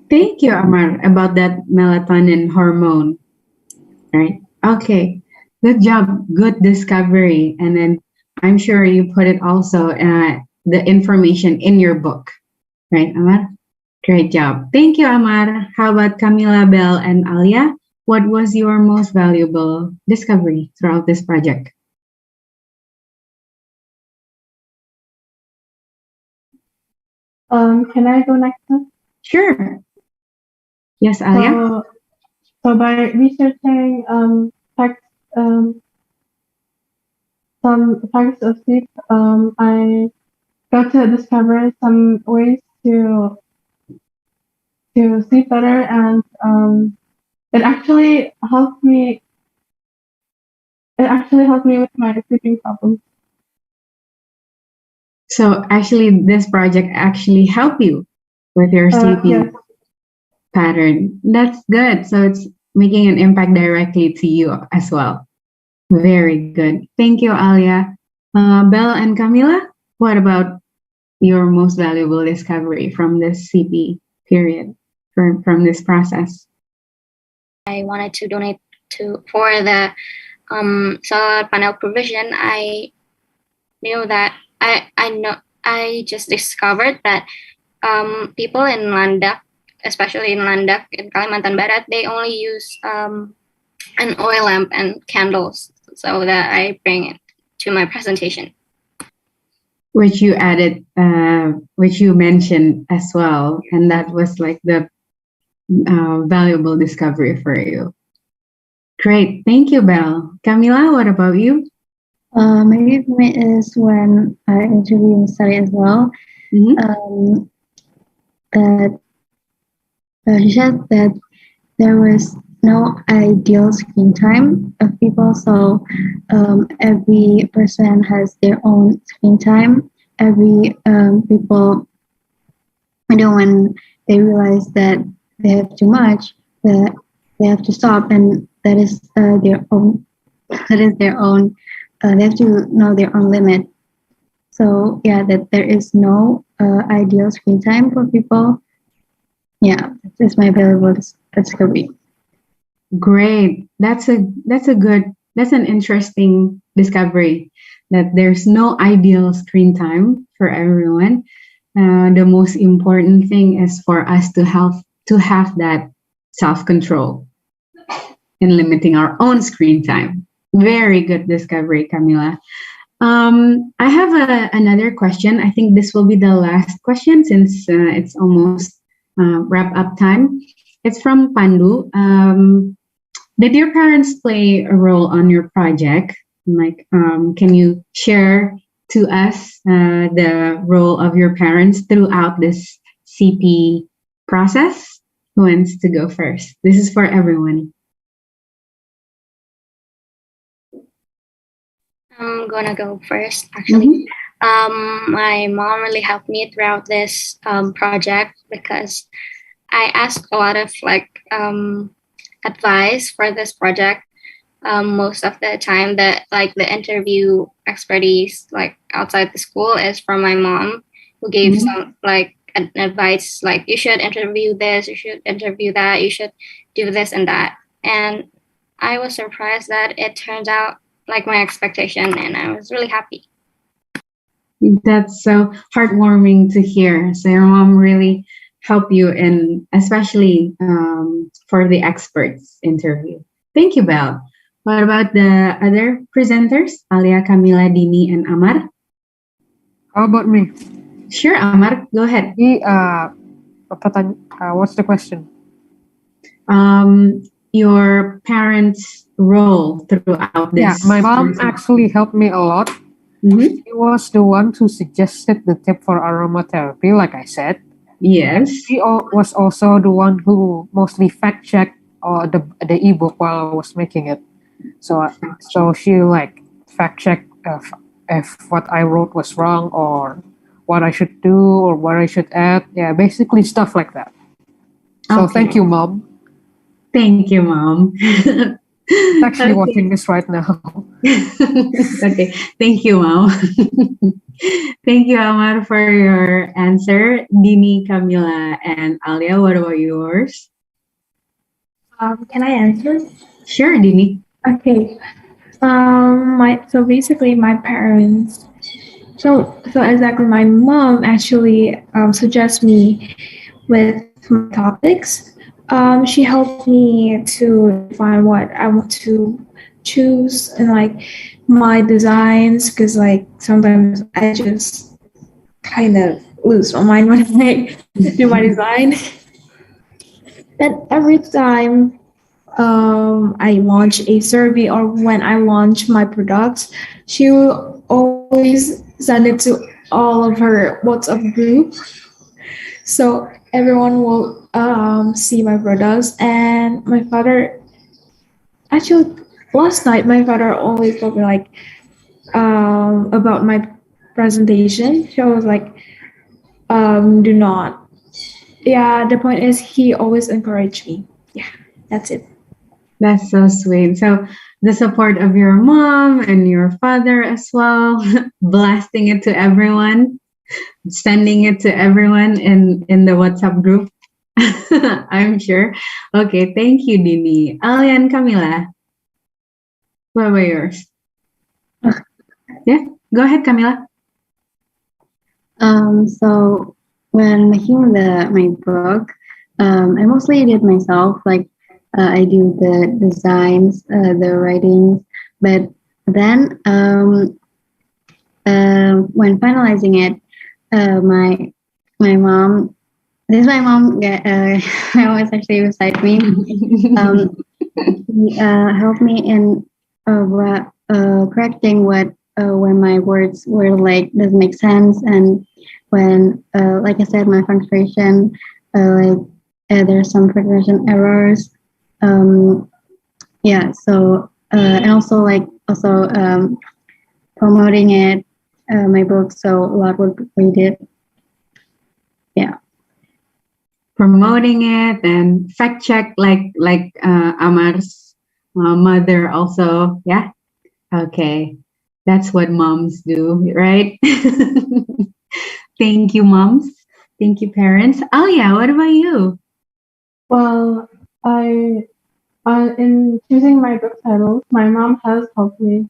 Thank you, Ammar, about that melatonin hormone. Right. Okay. Good job. Good discovery. And then I'm sure you put it also the information in your book. Right, Ammar? Great job. Thank you, Ammar. How about Kamila, Bell, and Alya? What was your most valuable discovery throughout this project? Can I go next one? Sure. Yes, Alya? So by researching facts, some facts of sleep, I got to discover some ways to sleep better, and it actually helped me. It actually helped me with my sleeping problems. So actually, this project actually helped you with your sleeping Yes. pattern. That's good. So it's making an impact directly to you as well. Very good. Thank you, Alya. Belle and Kamila, what about your most valuable discovery from this CP period, from this process? I wanted to donate for the solar panel provision. I knew that I just discovered that people in Landak, especially in Landak in Kalimantan Barat, they only use an oil lamp and candles, so that I bring it to my presentation. Which you added, which you mentioned as well, and that was like the valuable discovery for you. Great, thank you, Belle. Kamila, what about you? Maybe for me is when I interviewed and study as well. That she said that there was no ideal screen time of people, so every person has their own screen time. Every people, when they realize that they have too much, that they have to stop, and that is their own. That is their own. They have to know their own limit. So yeah, that there is no ideal screen time for people. Yeah, that's my valuable discovery. Great. That's an interesting discovery that there's no ideal screen time for everyone. The most important thing is for us to have that self-control in limiting our own screen time. Very good discovery, Kamila. I have another question. I think this will be the last question since it's almost wrap up time. It's from Pandu. Did your parents play a role on your project? Like, can you share to us the role of your parents throughout this CP process? Who wants to go first? This is for everyone. I'm gonna go first, actually. My mom really helped me throughout this project because I asked a lot of advice for this project. Most of the time, that the interview expertise outside the school is from my mom, who gave some advice you should interview this, you should interview that, you should do this and that. And I was surprised that it turned out like my expectation, and I was really happy. That's so heartwarming to hear. So your mom really helped you, and especially for the experts interview. Thank you, Belle. What about the other presenters, Alya, Kamila, Dini, and Ammar? How about me? Sure, Ammar, go ahead. What's the question? Your parents' role throughout this. Yeah, my mom actually helped me a lot. She was the one who suggested the tip for aromatherapy, like I said. Yes. She was also the one who mostly fact-checked the ebook while I was making it. So she fact-checked if what I wrote was wrong, or what I should do, or what I should add. Yeah, basically stuff like that. So Thank you, Mom. Thank you, Mom. Actually Okay. watching this right now. Okay. Thank you, Mom. Thank you, Ammar, for your answer. Dini, Kamila, and Alia, what about yours? Can I answer? Sure, Dini. Okay. So basically, my parents. So exactly, my mom actually suggests me with my topics. She helped me to find what I want to choose and like my designs because like sometimes I just kind of lose my mind when I do my design. And every time I launch a survey or when I launch my products, she will always send it to all of her WhatsApp group. So everyone will see my products. And my father, actually, last night, my father always told me like about my presentation. She was like, do not. Yeah, the point is he always encouraged me. Yeah, that's it. That's so sweet. So the support of your mom and your father as well, blasting it to everyone, sending it to everyone in the WhatsApp group. I'm sure. Okay, thank you, Dini. Alia and Camila, what about yours? Yeah, go ahead, Camila. So when making my book, I mostly did myself. Like I do the designs, the writings, but then when finalizing it, my mom. This is my mom. My mom is actually beside me. He helped me in correcting what when my words were like doesn't make sense, and when like I said, my punctuation like there's some punctuation errors. Yeah, so and also promoting it my book, so a lot would read it. Yeah. Promoting it and fact check like Ammar's mother also. Yeah. Okay. That's what moms do, right? Thank you, moms. Thank you, parents. Alia, what about you? Well, in choosing my book titles, my mom has helped me.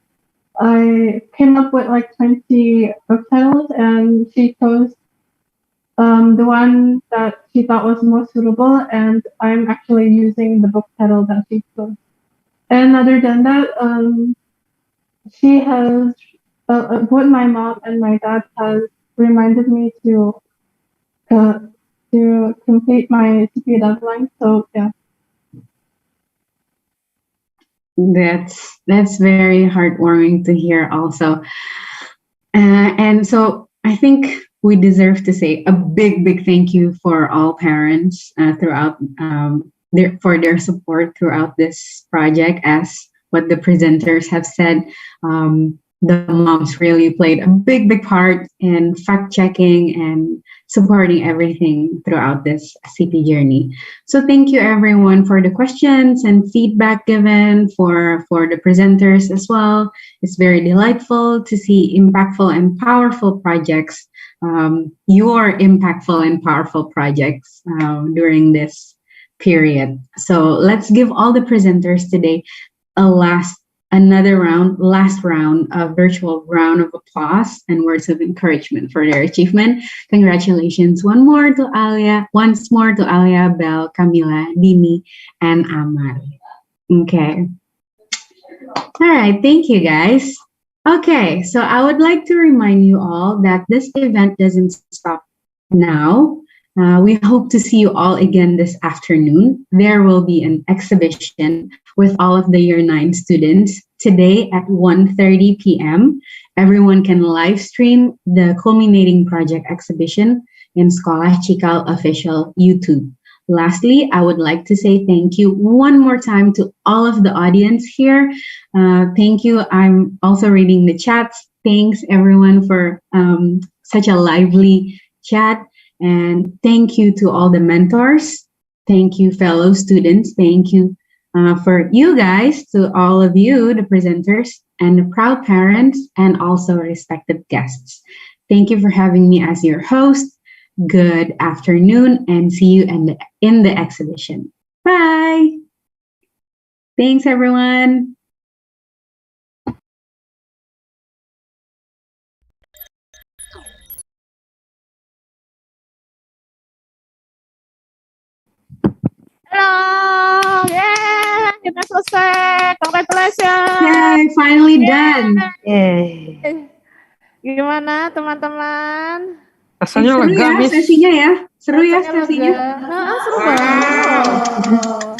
I came up with like 20 book titles, and she chose the one that she thought was most suitable, and I'm actually using the book title that she chose. And other than that, she has, both my mom and my dad has reminded me uh, to complete my CPA deadline. So yeah. That's very heartwarming to hear also. And so I think we deserve to say a big thank you for all parents throughout for their support throughout this project. As what the presenters have said, the moms really played a big part in fact checking and supporting everything throughout this CP journey. So thank you everyone for the questions and feedback given for the presenters as well. It's very delightful to see impactful and powerful projects, your impactful and powerful projects during this period. So let's give all the presenters today last round of virtual round of applause and words of encouragement for their achievement. Congratulations once more to Alia, Belle, Camila, Dini, and Ammar. Okay. All right, thank you guys. Okay, so I would like to remind you all that this event doesn't stop now. We hope to see you all again this afternoon. There will be an exhibition with all of the Year 9 students today at 1:30 p.m. Everyone can live stream the Culminating project exhibition in Sekolah Cikal official YouTube. Lastly, I would like to say thank you one more time to all of the audience here. Thank you. I'm also reading the chats. Thanks everyone for such a lively chat. And thank you to all the mentors. Thank you, fellow students. Thank you, For you guys, to all of you, the presenters and the proud parents, and also respected guests. Thank you for having me as your host. Good afternoon, and see you in the exhibition. Bye. Thanks, everyone. Halo, yeah, kita selesai. Congratulations. Yay, finally done. Yeay. Gimana teman-teman? Rasanya Seru lega, ya Miss. sesinya ya. Seru ya Rasanya sesinya. lega. Seru banget.